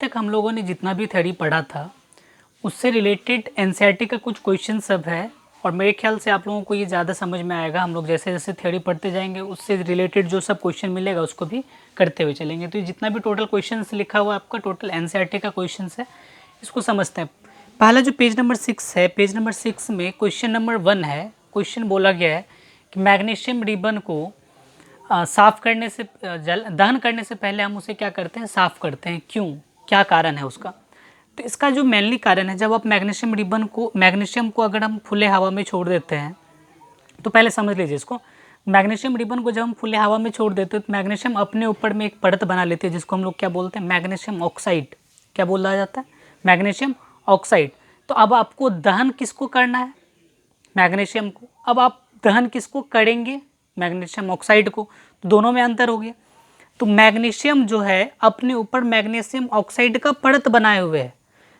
तक हम लोगों ने जितना भी थ्योरी पढ़ा था उससे रिलेटेड एनसीईआरटी का कुछ क्वेश्चन सब है और मेरे ख्याल से आप लोगों को ये ज़्यादा समझ में आएगा। हम लोग जैसे जैसे थ्योरी पढ़ते जाएंगे उससे रिलेटेड जो सब क्वेश्चन मिलेगा उसको भी करते हुए चलेंगे। तो ये जितना भी टोटल क्वेश्चन लिखा हुआ है आपका टोटल एनसीईआरटी का क्वेश्चन है, इसको समझते हैं। पहला जो पेज नंबर 6 है, पेज नंबर 6 में क्वेश्चन नंबर 1 है। क्वेश्चन बोला गया है कि मैग्नीशियम रिबन को साफ़ करने से दहन करने से पहले हम उसे क्या करते हैं, साफ़ करते हैं। क्यों, क्या कारण है उसका? तो इसका जो मेनली कारण है, जब आप मैग्नीशियम को अगर हम खुले हवा में छोड़ देते हैं तो पहले समझ लीजिए इसको। मैग्नीशियम रिबन को जब हम खुले हवा में छोड़ देते हैं तो मैग्नीशियम अपने ऊपर में एक परत बना लेती है जिसको हम लोग क्या बोलते हैं, मैग्नीशियम ऑक्साइड। क्या बोला जाता है? Magnesium oxide. तो अब आपको दहन किसको करना है? मैग्नीशियम को। अब आप दहन किसको करेंगे? मैग्नीशियम ऑक्साइड को। तो दोनों में अंतर हो गया। तो मैग्नीशियम जो है अपने ऊपर मैग्नीशियम ऑक्साइड का परत बनाए हुए है।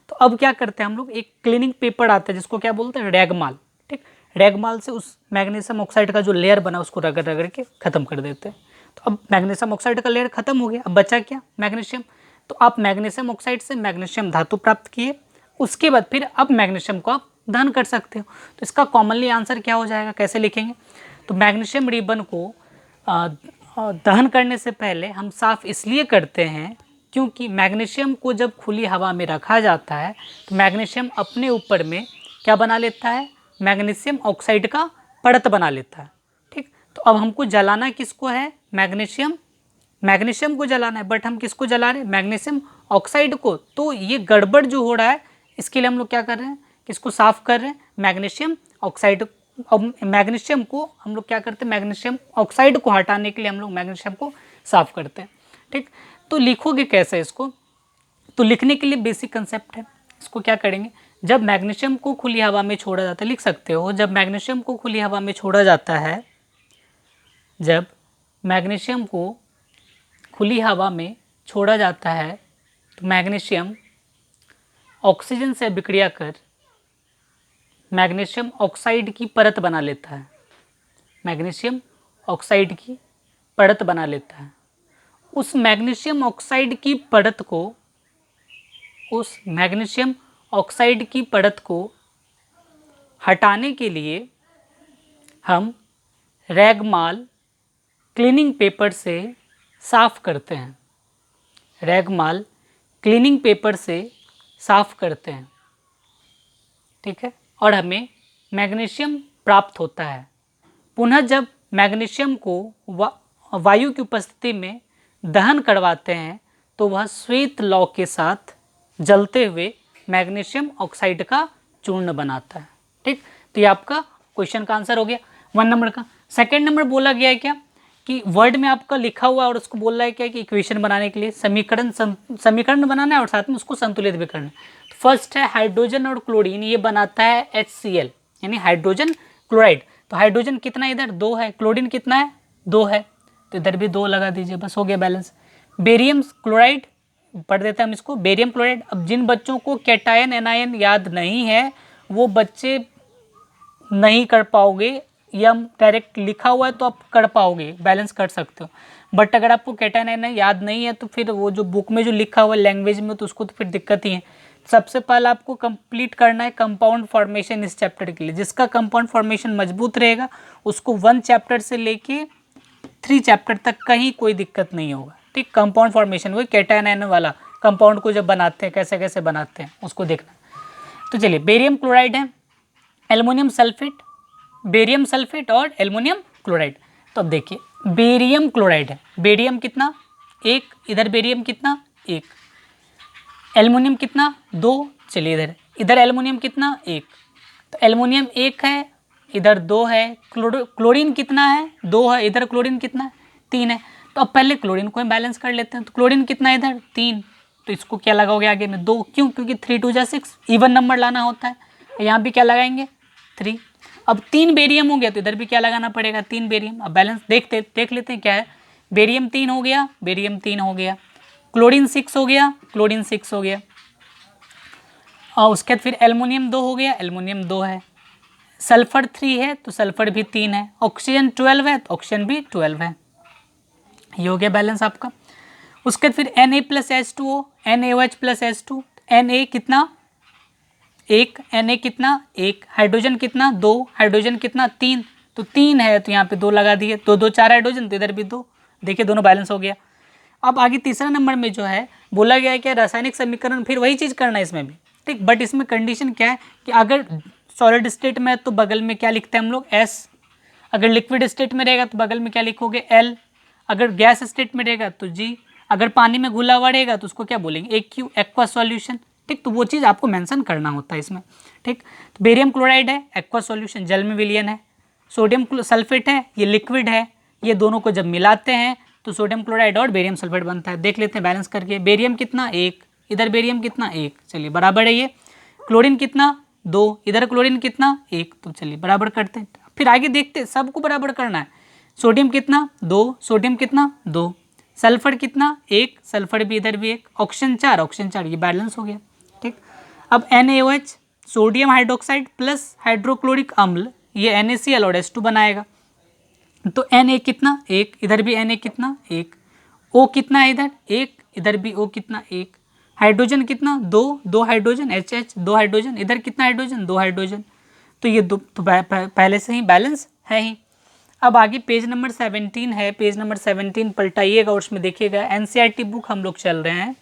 तो अब क्या करते हैं हम लोग, एक क्लीनिंग पेपर आता है जिसको क्या बोलते हैं, रैगमाल। ठीक, रैगमाल से उस मैग्नीशियम ऑक्साइड का जो लेयर बना उसको रगड़ रगड़ के खत्म कर देते हैं। तो अब मैग्नीशियम ऑक्साइड का लेयर खत्म हो गया, अब बचा क्या? मैग्नीशियम। तो आप मैग्नीशियम ऑक्साइड से मैग्नीशियम धातु प्राप्त किए, उसके बाद फिर अब मैग्नीशियम को आप दहन कर सकते हो। तो इसका कॉमनली आंसर क्या हो जाएगा, कैसे लिखेंगे? तो मैग्नीशियम रिबन को दहन करने से पहले हम साफ इसलिए करते हैं क्योंकि मैग्नीशियम को जब खुली हवा में रखा जाता है तो मैग्नीशियम अपने ऊपर में क्या बना लेता है, मैग्नीशियम ऑक्साइड का परत बना लेता है। ठीक, तो अब हमको जलाना किसको है? मैग्नीशियम को जलाना है, बट हम किसको जला रहे हैं? मैग्नीशियम ऑक्साइड को। तो ये गड़बड़ जो हो रहा है इसके लिए हम लोग क्या कर रहे हैं, किसको साफ कर रहे हैं? Magnesium oxide. अब मैग्नीशियम को हम लोग क्या करते हैं, मैग्नीशियम ऑक्साइड को हटाने के लिए हम लोग मैग्नीशियम को साफ करते हैं। ठीक, तो लिखोगे कैसे इसको? तो लिखने के लिए बेसिक कंसेप्ट है। इसको क्या करेंगे, जब मैग्नीशियम को खुली हवा में छोड़ा जाता है, लिख सकते हो, जब मैग्नीशियम को खुली हवा में छोड़ा जाता है, जब मैग्नीशियम को खुली हवा में छोड़ा जाता है तो मैग्नीशियम ऑक्सीजन से विक्रिया कर मैग्नीशियम ऑक्साइड की परत बना लेता है। मैग्नीशियम ऑक्साइड की परत बना लेता है। उस मैग्नीशियम ऑक्साइड की परत को हटाने के लिए हम रैगमाल क्लीनिंग पेपर से साफ करते हैं। रैगमाल क्लीनिंग पेपर से साफ करते हैं। ठीक है, और हमें मैग्नीशियम प्राप्त होता है। पुनः जब मैग्नीशियम को वायु की उपस्थिति में दहन करवाते हैं तो वह श्वेत लौ के साथ जलते हुए मैग्नीशियम ऑक्साइड का चूर्ण बनाता है। ठीक, तो ये आपका क्वेश्चन का आंसर हो गया 1 नंबर का। सेकंड नंबर बोला गया है क्या कि वर्ड में आपका लिखा हुआ और उसको बोल रहा है क्या कि इक्वेशन बनाने के लिए समीकरण बनाना है और साथ में उसको संतुलित भी करना है। तो फर्स्ट है हाइड्रोजन और क्लोरीन, ये बनाता है HCl यानी हाइड्रोजन क्लोराइड। तो हाइड्रोजन कितना इधर 2 है, क्लोरीन कितना है 2 है, तो इधर भी 2 लगा दीजिए, बस हो गया बैलेंस। बेरियम क्लोराइड पढ़ देते हैं हम इसको, बेरियम क्लोराइड। अब जिन बच्चों को कैटायन एनायन याद नहीं है वो बच्चे नहीं कर पाओगे, या डायरेक्ट लिखा हुआ है तो आप कर पाओगे, बैलेंस कर सकते हो। बट अगर आपको कैटायन एनायन याद नहीं है तो फिर वो जो बुक में जो लिखा हुआ है लैंग्वेज में तो उसको तो फिर दिक्कत ही है। सबसे पहले आपको कंप्लीट करना है कंपाउंड फॉर्मेशन इस चैप्टर के लिए। जिसका कंपाउंड फॉर्मेशन मजबूत रहेगा उसको 1 चैप्टर से लेके 3 चैप्टर तक कहीं कोई दिक्कत नहीं होगा। ठीक, कंपाउंड फॉर्मेशन वही कैटायन एनायन वाला कंपाउंड को जब बनाते हैं कैसे कैसे बनाते हैं उसको देखना। तो चलिए, बेरियम क्लोराइड है, एल्युमिनियम सल्फेट, बेरियम सल्फेट और एल्युमिनियम क्लोराइड। तो अब देखिए बेरियम क्लोराइड है, बेरियम कितना 1, इधर बेरियम कितना 1, एल्युमिनियम कितना 2, चलिए इधर एल्युमिनियम कितना 1, तो एल्युमिनियम 1 है, इधर 2 है, क्लोरीन कितना है 2 है, इधर क्लोरीन कितना है 3 है। तो अब पहले क्लोरीन को हम बैलेंस कर लेते हैं। तो क्लोरीन कितना है इधर 3, तो इसको क्या लगाओगे आगे में 2, क्यों? क्योंकि 3 2 जा 6, इवन नंबर लाना होता है। यहाँ भी क्या लगाएंगे 3। अब 3 बेरियम हो गया तो इधर भी क्या लगाना पड़ेगा 3 बेरियम। अब बैलेंस देख लेते हैं क्या है। बेरियम 3 हो गया, बेरियम 3 हो गया, क्लोरीन 6 हो गया, क्लोरीन 6 हो गया, और उसके बाद फिर एल्युमिनियम 2 हो गया, एल्युमिनियम 2 है, सल्फर 3 है तो सल्फर भी 3 है, ऑक्सीजन 12 है तो ऑक्सीजन भी 12 है। ये हो गया बैलेंस आपका। उसके बाद फिर Na plus H2O, NaOH plus H2, Na कितना एक, Na कितना एक, हाइड्रोजन कितना दो, हाइड्रोजन कितना तीन, तो तीन है तो यहाँ पे दो लगा दिए, दो दो चार हाइड्रोजन, तो इधर भी दो, देखिए दोनों बैलेंस हो गया। अब आगे तीसरा नंबर में जो है बोला गया है कि रासायनिक समीकरण फिर वही चीज़ करना है इसमें भी, ठीक, बट इसमें कंडीशन क्या है कि अगर सॉलिड स्टेट में है तो बगल में क्या लिखते हैं हम लोग S, अगर लिक्विड स्टेट में रहेगा तो बगल में क्या लिखोगे L, अगर गैस स्टेट में रहेगा तो G, अगर पानी में घुला हुआ रहेगा तो उसको क्या बोलेंगे AQ, एक्वा सॉल्यूशन, ठीक, तो वो चीज़ आपको मेंशन करना होता है इसमें, ठीक। तो बेरियम क्लोराइड है एक्वा सॉल्यूशन, जल में विलयन है, सोडियम सल्फेट है ये लिक्विड है, ये दोनों को जब मिलाते हैं तो सोडियम क्लोराइड और बेरियम सल्फेट बनता है। देख लेते हैं बैलेंस करके, बेरियम कितना एक, इधर बेरियम कितना एक, चलिए बराबर है ये, क्लोरीन कितना दो, इधर क्लोरीन कितना एक, तो चलिए बराबर करते हैं। फिर आगे देखते हैं, सबको बराबर करना है, सोडियम कितना दो, सोडियम कितना दो, सल्फर कितना एक, सल्फर भी इधर भी एक, ऑक्सीजन चार, ऑक्सीजन चार, ये बैलेंस हो गया, ठीक। अब NaOH sodium hydroxide plus hydrochloric अम्ल, ये NaCl और H2 बनाएगा, तो Na कितना एक, इधर भी Na कितना एक, O कितना है इधर एक, इधर भी O कितना एक, हाइड्रोजन कितना दो, दो हाइड्रोजन HH, दो हाइड्रोजन, इधर कितना हाइड्रोजन दो हाइड्रोजन, तो ये दो तो पहले से ही बैलेंस है ही। अब आगे पेज नंबर 17 है, पेज नंबर 17 पलटाइएगा और उसमें देखिएगा NCERT बुक हम लोग चल रहे हैं,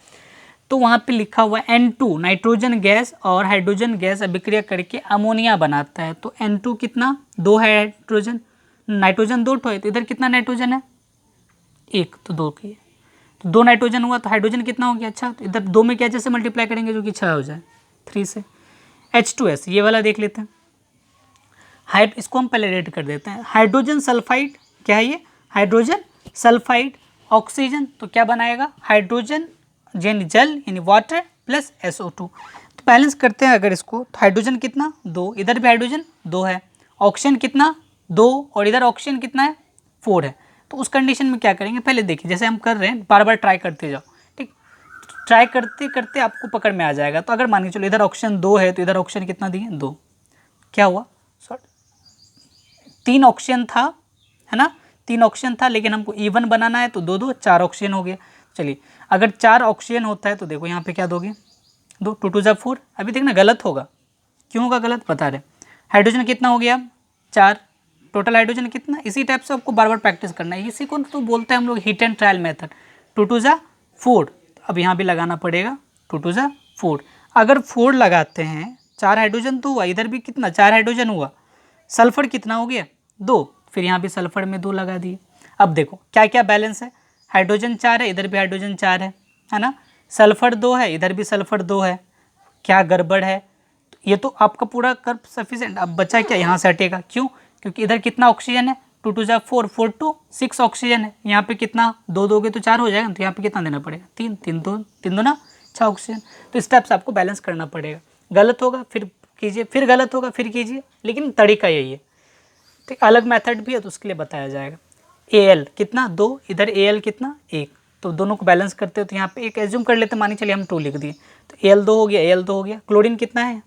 तो वहाँ पे लिखा हुआ है N2 नाइट्रोजन गैस और हाइड्रोजन गैस अभिक्रिया करके अमोनिया बनाता है, तो N2 कितना दो है हाइड्रोजन, नाइट्रोजन दो ठो है, तो इधर कितना नाइट्रोजन है एक, तो दो की है, तो दो नाइट्रोजन हुआ, तो हाइड्रोजन कितना हो गया, अच्छा, तो इधर दो में क्या जैसे मल्टीप्लाई करेंगे जो कि 6 हो जाए, 3 से। H2S ये वाला देख लेते हैं, इसको हम पहले रेड कर देते हैं, हाइड्रोजन सल्फाइड, क्या है ये हाइड्रोजन सल्फाइड, ऑक्सीजन तो क्या बनाएगा हाइड्रोजन यानी जल यानी वाटर प्लस SO2, तो बैलेंस करते हैं अगर इसको, तो हाइड्रोजन कितना दो, इधर भी हाइड्रोजन दो है, ऑक्सीजन कितना दो और इधर ऑक्सीजन कितना है 4 है, तो उस कंडीशन में क्या करेंगे पहले देखिए, जैसे हम कर रहे हैं बार बार ट्राई करते जाओ, ठीक, ट्राई करते करते आपको पकड़ में आ जाएगा। तो अगर मान के चलो इधर ऑक्सीजन दो है तो इधर ऑक्सीजन कितना दिए दो, क्या हुआ तीन ऑक्सीजन था, है ना, तीन ऑक्सीजन था, लेकिन हमको इवन बनाना है तो दो दो चार ऑक्सीजन हो गया। चलिए अगर चार ऑक्सीजन होता है तो देखो यहाँ पे क्या दोगे दो, टू टू जा 4, अभी देखना गलत होगा, क्यों होगा गलत बता रहे। हाइड्रोजन कितना हो गया चार, टोटल हाइड्रोजन कितना, इसी टाइप से आपको बार बार प्रैक्टिस करना है, इसी को तो बोलते हैं हम लोग hit and trial method, two two जा 4, अब यहाँ भी लगाना पड़ेगा टू टू जा 4, अगर 4 लगाते हैं चार हाइड्रोजन तो हुआ, इधर भी कितना चार हाइड्रोजन हुआ, सल्फर कितना हो गया दो, फिर यहाँ भी सल्फर में दो लगा दिए। अब देखो क्या क्या बैलेंस है, हाइड्रोजन चार है, इधर भी हाइड्रोजन चार है ना, सल्फर दो है, इधर भी सल्फर दो है, क्या गड़बड़ है, ये तो आपका पूरा कर सफिशिएंट। अब बचा क्या, यहाँ से हटेगा, क्यों, क्योंकि इधर कितना ऑक्सीजन है टू टू जा 4, 4 टू 6 ऑक्सीजन है, यहाँ पे कितना दो दोगे तो 4 हो जाएगा, तो यहाँ पे कितना देना पड़ेगा तीन, तीन दो ना 6 ऑक्सीजन, तो इस टाइप से आपको बैलेंस करना पड़ेगा। गलत होगा फिर कीजिए, फिर गलत होगा फिर कीजिए, लेकिन तरीका यही है, ठीक, अलग मेथड भी है तो उसके लिए बताया जाएगा। Al कितना दो, इधर Al कितना एक, तो दोनों को बैलेंस करते हो तो यहाँ पे एक एज्यूम कर लेते, मानी चलिए हम 2 लिख दिए, तो Al दो हो गया, Al दो हो गया, क्लोरीन कितना है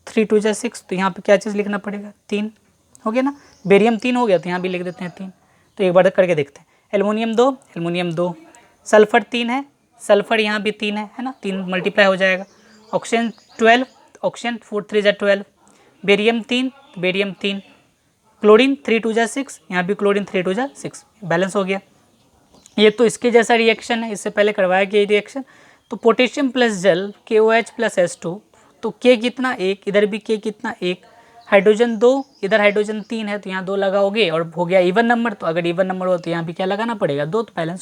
3 2 जा 6, तो यहाँ पे क्या चीज़ लिखना पड़ेगा 3 हो गया ना, बेरियम 3 हो गया तो यहाँ भी लिख देते हैं 3, तो एक बार करके देखते हैं, एल्युमिनियम दो, सल्फर 3 है, सल्फर यहाँ भी 3 है ना, 3 मल्टीप्लाई हो जाएगा, ऑक्सीजन 12, ऑक्सीजन 4 3 जा 12, बेरियम 3, क्लोरीन 3 2 जा 6, यहाँ भी क्लोरीन 3 2 जा 6, बैलेंस हो गया। ये तो इसके जैसा रिएक्शन है, इससे पहले करवाया गया रिएक्शन, तो पोटेशियम प्लस जल KOH प्लस H2, तो K कितना एक, इधर भी K कितना एक, हाइड्रोजन दो, इधर हाइड्रोजन 3 है तो यहाँ 2 लगाओगे और हो गया इवन नंबर, तो अगर इवन नंबर हो तो यहाँ भी क्या लगाना पड़ेगा 2, तो बैलेंस